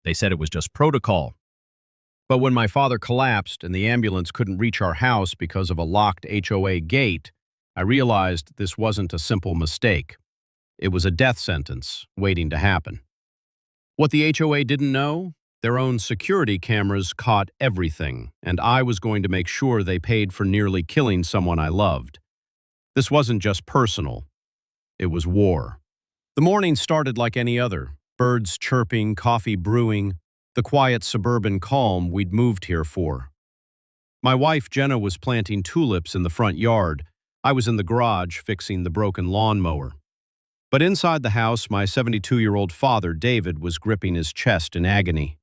They said it was just protocol. But when my father collapsed and the ambulance couldn't reach our house because of a locked HOA gate, I realized this wasn't a simple mistake. It was a death sentence waiting to happen. What the HOA didn't know? Their own security cameras caught everything, and I was going to make sure they paid for nearly killing someone I loved. This wasn't just personal. It was war. The morning started like any other. Birds chirping, coffee brewing, the quiet suburban calm we'd moved here for. My wife, Jenna, was planting tulips in the front yard. I was in the garage fixing the broken lawnmower. But inside the house, my 72-year-old father, David, was gripping his chest in agony.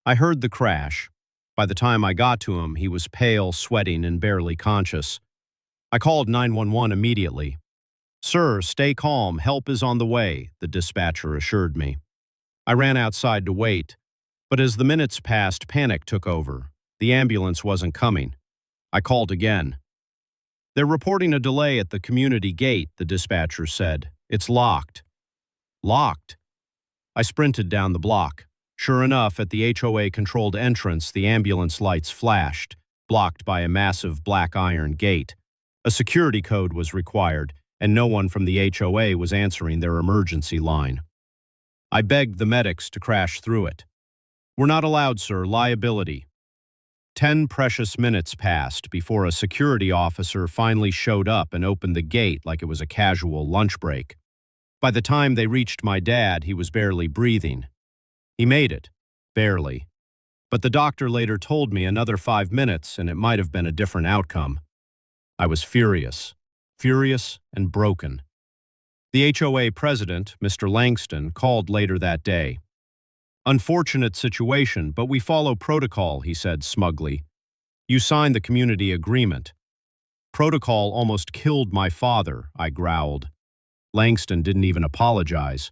I heard the crash. By the time I got to him, he was pale, sweating, and barely conscious. I called 911 immediately. "Sir, stay calm. Help is on the way," the dispatcher assured me. I ran outside to wait, but as the minutes passed, panic took over. The ambulance wasn't coming. I called again. "They're reporting a delay at the community gate," the dispatcher said. "It's locked." Locked? I sprinted down the block. Sure enough, at the HOA-controlled entrance, the ambulance lights flashed, blocked by a massive black iron gate. A security code was required, and no one from the HOA was answering their emergency line. I begged the medics to crash through it. "We're not allowed, sir. Liability." 10 precious minutes passed before a security officer finally showed up and opened the gate like it was a casual lunch break. By the time they reached my dad, he was barely breathing. He made it. Barely. But the doctor later told me another 5 minutes and it might have been a different outcome. I was furious. Furious and broken. The HOA president, Mr. Langston, called later that day. "Unfortunate situation, but we follow protocol," he said smugly. "You signed the community agreement." "Protocol almost killed my father," I growled. Langston didn't even apologize.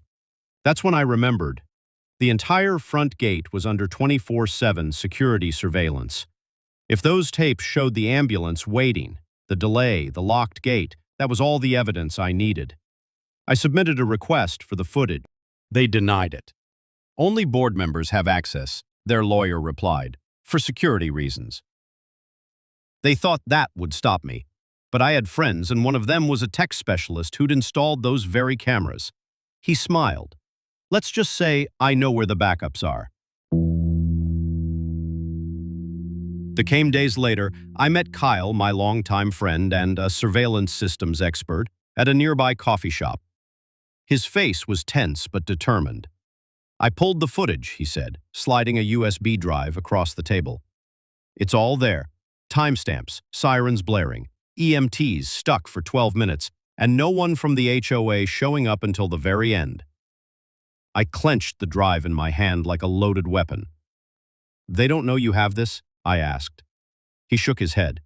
That's when I remembered. The entire front gate was under 24/7 security surveillance. If those tapes showed the ambulance waiting, the delay, the locked gate, that was all the evidence I needed. I submitted a request for the footage. They denied it. "Only board members have access," their lawyer replied, "for security reasons." They thought that would stop me, but I had friends and one of them was a tech specialist who'd installed those very cameras. He smiled. "Let's just say I know where the backups are." That came days later. I met Kyle, my longtime friend and a surveillance systems expert, at a nearby coffee shop. His face was tense but determined. "I pulled the footage," he said, sliding a USB drive across the table. "It's all there. Timestamps, sirens blaring, EMTs stuck for 12 minutes, and no one from the HOA showing up until the very end." I clenched the drive in my hand like a loaded weapon. "They don't know you have this?" I asked. He shook his head.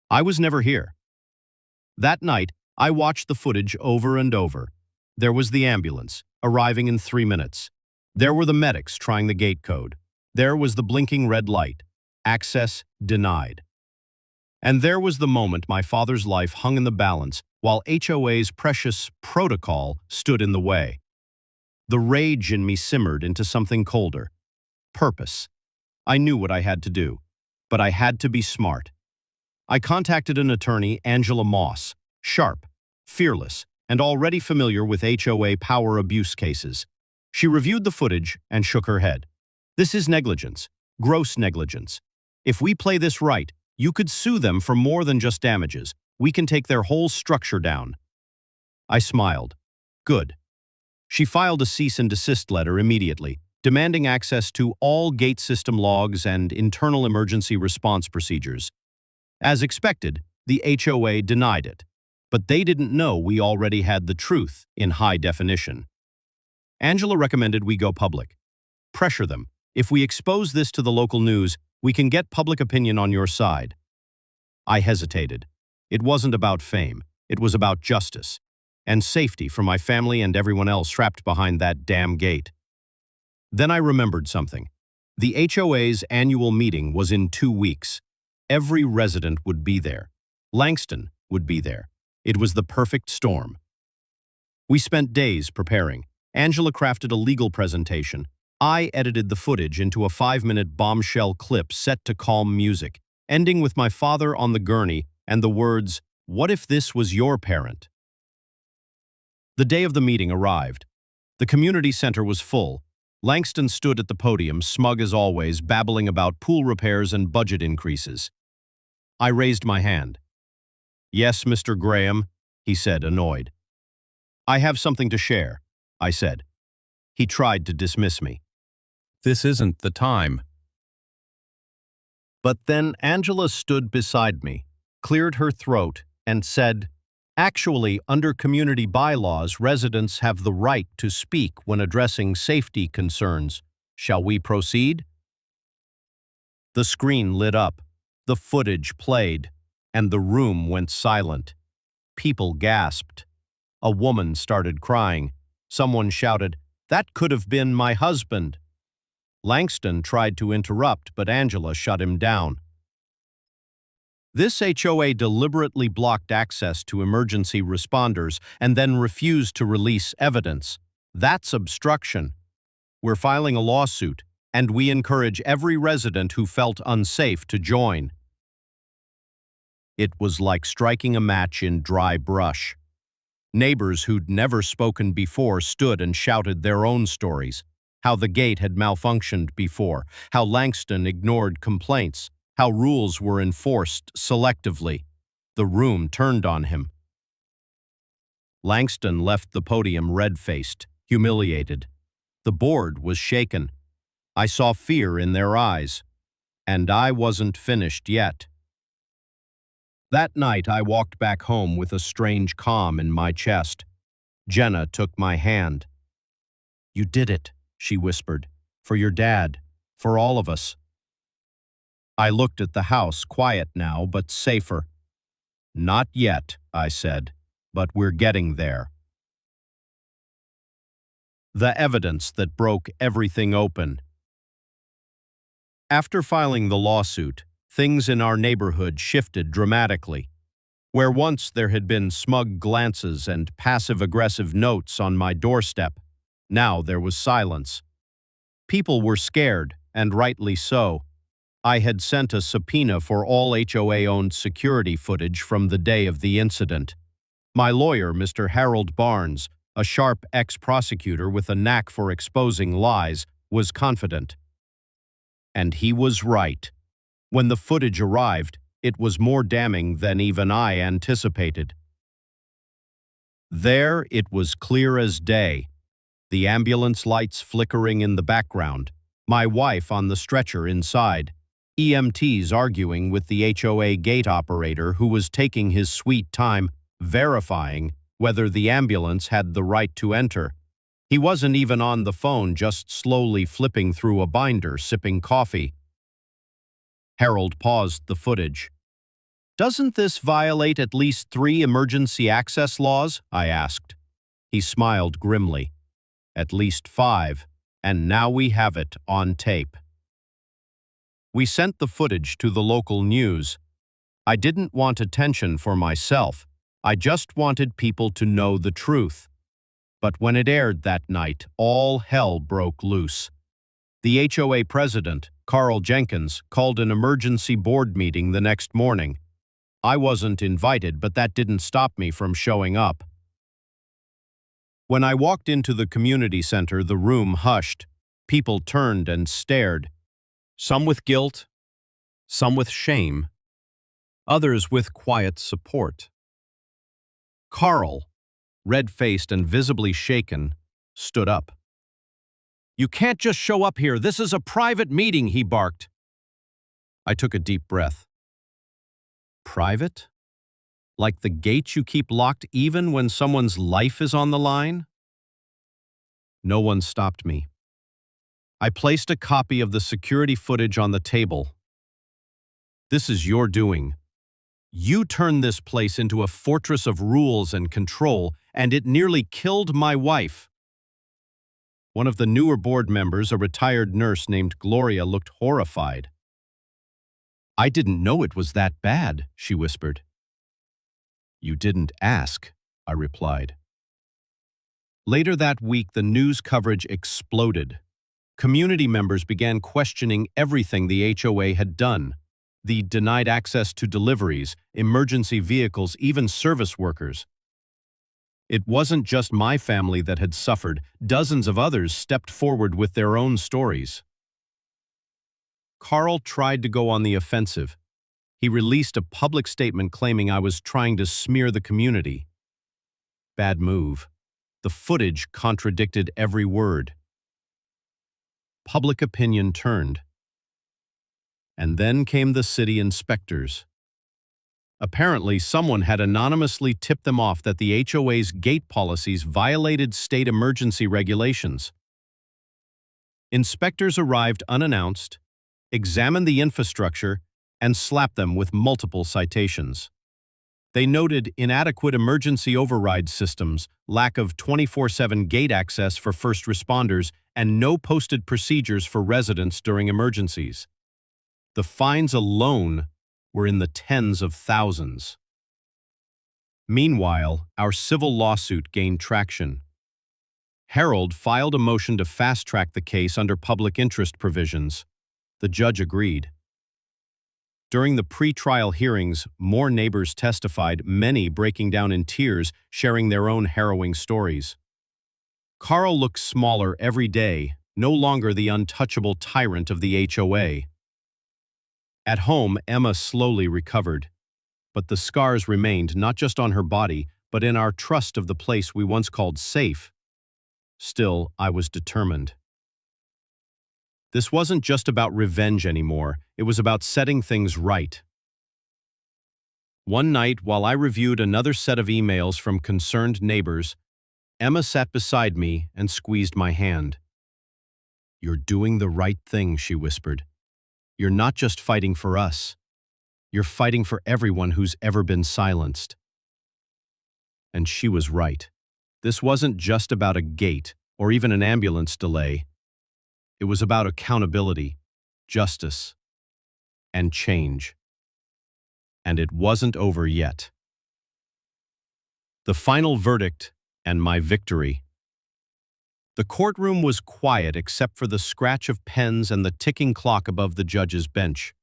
"I was never here." That night, I watched the footage over and over. There was the ambulance, arriving in 3 minutes. There were the medics trying the gate code. There was the blinking red light. Access denied. And there was the moment my father's life hung in the balance while HOA's precious protocol stood in the way. The rage in me simmered into something colder. Purpose. I knew what I had to do, but I had to be smart. I contacted an attorney, Angela Moss, sharp, fearless, and already familiar with HOA power abuse cases. She reviewed the footage and shook her head. "This is negligence, gross negligence. If we play this right, you could sue them for more than just damages. We can take their whole structure down." I smiled. Good. She filed a cease and desist letter immediately, demanding access to all gate system logs and internal emergency response procedures. As expected, the HOA denied it, but they didn't know we already had the truth in high definition. Angela recommended we go public. Pressure them. If we expose this to the local news, we can get public opinion on your side. I hesitated. It wasn't about fame. It was about justice and safety for my family and everyone else trapped behind that damn gate. Then I remembered something. The HOA's annual meeting was in 2 weeks. Every resident would be there. Langston would be there. It was the perfect storm. We spent days preparing. Angela crafted a legal presentation, I edited the footage into a 5-minute bombshell clip set to calm music, ending with my father on the gurney and the words, "What if this was your parent?" The day of the meeting arrived. The community center was full. Langston stood at the podium, smug as always, babbling about pool repairs and budget increases. I raised my hand. "Yes, Mr. Graham," he said, annoyed. "I have something to share," I said. He tried to dismiss me. "This isn't the time." But then Angela stood beside me, cleared her throat, and said, "Actually, under community bylaws, residents have the right to speak when addressing safety concerns. Shall we proceed?" The screen lit up, the footage played, and the room went silent. People gasped. A woman started crying. Someone shouted, "That could have been my husband." Langston tried to interrupt, but Angela shut him down. This HOA deliberately blocked access to emergency responders and then refused to release evidence. That's obstruction. We're filing a lawsuit, and we encourage every resident who felt unsafe to join. It was like striking a match in dry brush. Neighbors who'd never spoken before stood and shouted their own stories. How the gate had malfunctioned before, how Langston ignored complaints, how rules were enforced selectively. The room turned on him. Langston left the podium red-faced, humiliated. The board was shaken. I saw fear in their eyes. And I wasn't finished yet. That night I walked back home with a strange calm in my chest. Jenna took my hand. "You did it," she whispered, "for your dad, for all of us." I looked at the house, quiet now, but safer. "Not yet," I said, "but we're getting there." The evidence that broke everything open. After filing the lawsuit, things in our neighborhood shifted dramatically. Where once there had been smug glances and passive-aggressive notes on my doorstep, now there was silence. People were scared, and rightly so. I had sent a subpoena for all HOA-owned security footage from the day of the incident. My lawyer, Mr. Harold Barnes, a sharp ex-prosecutor with a knack for exposing lies, was confident. And he was right. When the footage arrived, it was more damning than even I anticipated. There it was clear as day. The ambulance lights flickering in the background, my wife on the stretcher inside, EMTs arguing with the HOA gate operator who was taking his sweet time verifying whether the ambulance had the right to enter. He wasn't even on the phone, just slowly flipping through a binder, sipping coffee. Harold paused the footage. "Doesn't this violate at least 3 emergency access laws?" I asked. He smiled grimly. "At least 5, and now we have it on tape." We sent the footage to the local news. I didn't want attention for myself. I just wanted people to know the truth. But when it aired that night, all hell broke loose. The HOA president, Carl Jenkins, called an emergency board meeting the next morning. I wasn't invited, but that didn't stop me from showing up. When I walked into the community center, the room hushed. People turned and stared. Some with guilt, some with shame, others with quiet support. Carl, red-faced and visibly shaken, stood up. "You can't just show up here. This is a private meeting," he barked. I took a deep breath. Private? Like the gate you keep locked even when someone's life is on the line? No one stopped me. I placed a copy of the security footage on the table. "This is your doing. You turned this place into a fortress of rules and control, and it nearly killed my wife." One of the newer board members, a retired nurse named Gloria, looked horrified. "I didn't know it was that bad," she whispered. "You didn't ask," I replied. Later that week, the news coverage exploded. Community members began questioning everything the HOA had done. The denied access to deliveries, emergency vehicles, even service workers. It wasn't just my family that had suffered. Dozens of others stepped forward with their own stories. Carl tried to go on the offensive. He released a public statement claiming I was trying to smear the community. Bad move. The footage contradicted every word. Public opinion turned. And then came the city inspectors. Apparently, someone had anonymously tipped them off that the HOA's gate policies violated state emergency regulations. Inspectors arrived unannounced, examined the infrastructure, and slapped them with multiple citations. They noted inadequate emergency override systems, lack of 24/7 gate access for first responders, and no posted procedures for residents during emergencies. The fines alone were in the tens of thousands. Meanwhile, our civil lawsuit gained traction. Harold filed a motion to fast-track the case under public interest provisions. The judge agreed. During the pre-trial hearings, more neighbors testified, many breaking down in tears, sharing their own harrowing stories. Carl looked smaller every day, no longer the untouchable tyrant of the HOA. At home, Emma slowly recovered. But the scars remained not just on her body, but in our trust of the place we once called safe. Still, I was determined. This wasn't just about revenge anymore, it was about setting things right. One night, while I reviewed another set of emails from concerned neighbors, Emma sat beside me and squeezed my hand. "You're doing the right thing," she whispered. "You're not just fighting for us. You're fighting for everyone who's ever been silenced." And she was right. This wasn't just about a gate or even an ambulance delay. It was about accountability, justice, and change. And it wasn't over yet. The final verdict and my victory. The courtroom was quiet except for the scratch of pens and the ticking clock above the judge's bench.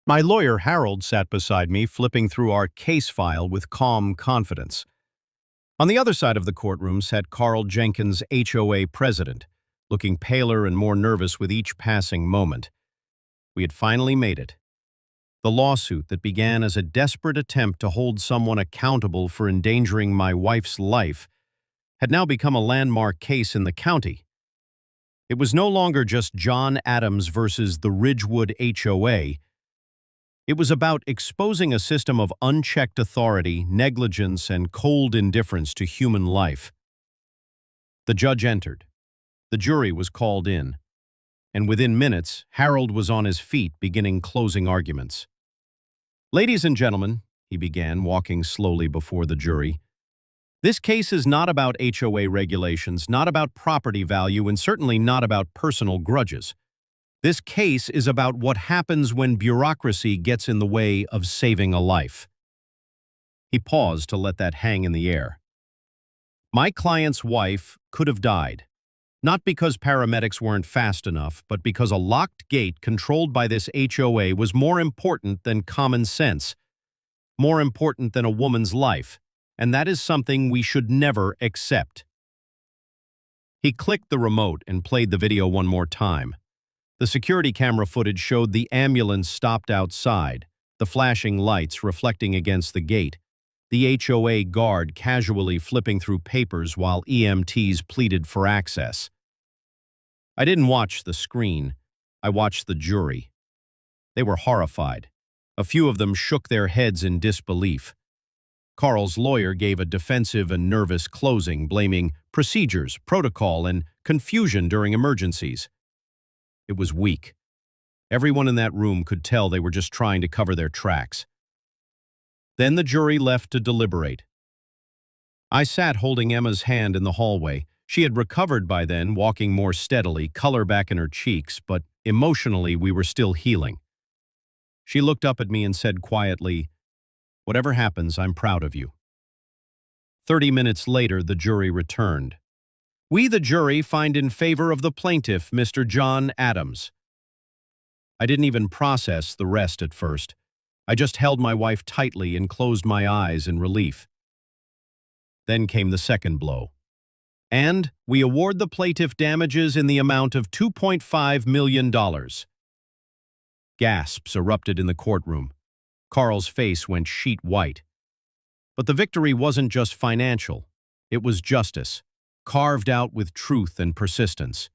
My lawyer, Harold, sat beside me, flipping through our case file with calm confidence. On the other side of the courtroom sat Carl Jenkins, HOA president, looking paler and more nervous with each passing moment. We had finally made it. The lawsuit that began as a desperate attempt to hold someone accountable for endangering my wife's life had now become a landmark case in the county. It was no longer just John Adams versus the Ridgewood HOA. It was about exposing a system of unchecked authority, negligence, and cold indifference to human life. The judge entered. The jury was called in. And within minutes, Harold was on his feet beginning closing arguments. "Ladies and gentlemen," he began, walking slowly before the jury, "this case is not about HOA regulations, not about property value, and certainly not about personal grudges. This case is about what happens when bureaucracy gets in the way of saving a life." He paused to let that hang in the air. My client's wife could have died, not because paramedics weren't fast enough, but because a locked gate controlled by this HOA was more important than common sense, more important than a woman's life, and that is something we should never accept. He clicked the remote and played the video one more time. The security camera footage showed the ambulance stopped outside, the flashing lights reflecting against the gate, the HOA guard casually flipping through papers while EMTs pleaded for access. I didn't watch the screen. I watched the jury. They were horrified. A few of them shook their heads in disbelief. Carl's lawyer gave a defensive and nervous closing, blaming procedures, protocol, and confusion during emergencies. It was weak. Everyone in that room could tell they were just trying to cover their tracks. Then the jury left to deliberate. I sat holding Emma's hand in the hallway. She had recovered by then, walking more steadily, color back in her cheeks, but emotionally we were still healing. She looked up at me and said quietly, "Whatever happens, I'm proud of you." 30 minutes later, the jury returned. We, the jury, find in favor of the plaintiff, Mr. John Adams. I didn't even process the rest at first. I just held my wife tightly and closed my eyes in relief. Then came the second blow. And we award the plaintiff damages in the amount of $2.5 million. Gasps erupted in the courtroom. Carl's face went sheet white. But the victory wasn't just financial. It was justice, carved out with truth and persistence.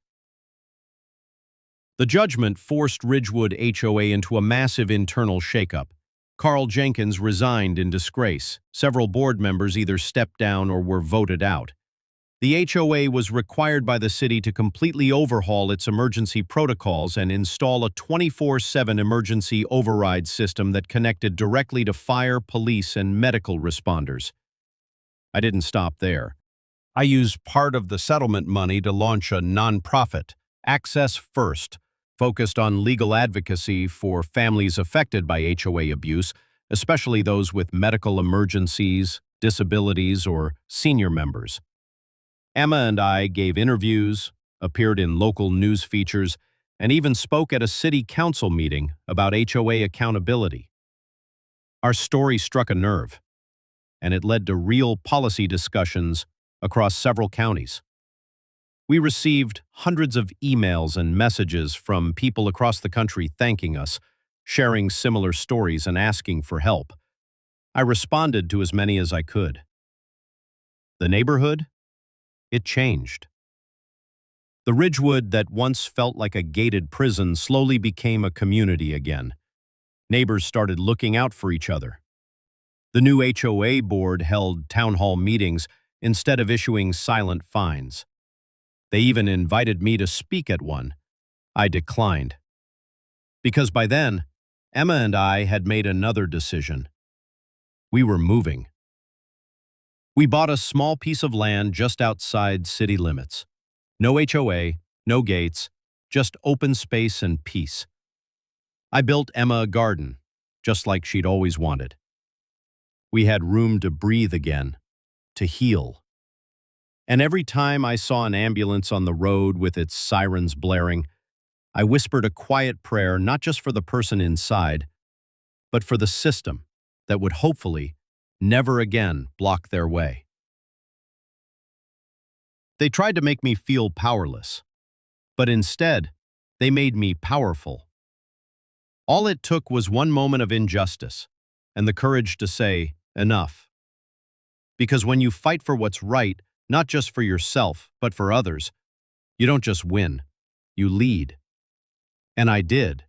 The judgment forced Ridgewood HOA into a massive internal shakeup. Carl Jenkins resigned in disgrace. Several board members either stepped down or were voted out. The HOA was required by the city to completely overhaul its emergency protocols and install a 24/7 emergency override system that connected directly to fire, police, and medical responders. I didn't stop there. I used part of the settlement money to launch a nonprofit, Access First, focused on legal advocacy for families affected by HOA abuse, especially those with medical emergencies, disabilities, or senior members. Emma and I gave interviews, appeared in local news features, and even spoke at a city council meeting about HOA accountability. Our story struck a nerve, and it led to real policy discussions across several counties. We received hundreds of emails and messages from people across the country thanking us, sharing similar stories and asking for help. I responded to as many as I could. The neighborhood? It changed. The Ridgewood that once felt like a gated prison slowly became a community again. Neighbors started looking out for each other. The new HOA board held town hall meetings instead of issuing silent fines. They even invited me to speak at one. I declined. Because by then, Emma and I had made another decision. We were moving. We bought a small piece of land just outside city limits. No HOA, no gates, just open space and peace. I built Emma a garden, just like she'd always wanted. We had room to breathe again, to heal. And every time I saw an ambulance on the road with its sirens blaring, I whispered a quiet prayer not just for the person inside, but for the system that would hopefully never again block their way. They tried to make me feel powerless, but instead, they made me powerful. All it took was one moment of injustice and the courage to say, enough. Because when you fight for what's right, not just for yourself, but for others, you don't just win, you lead. And I did.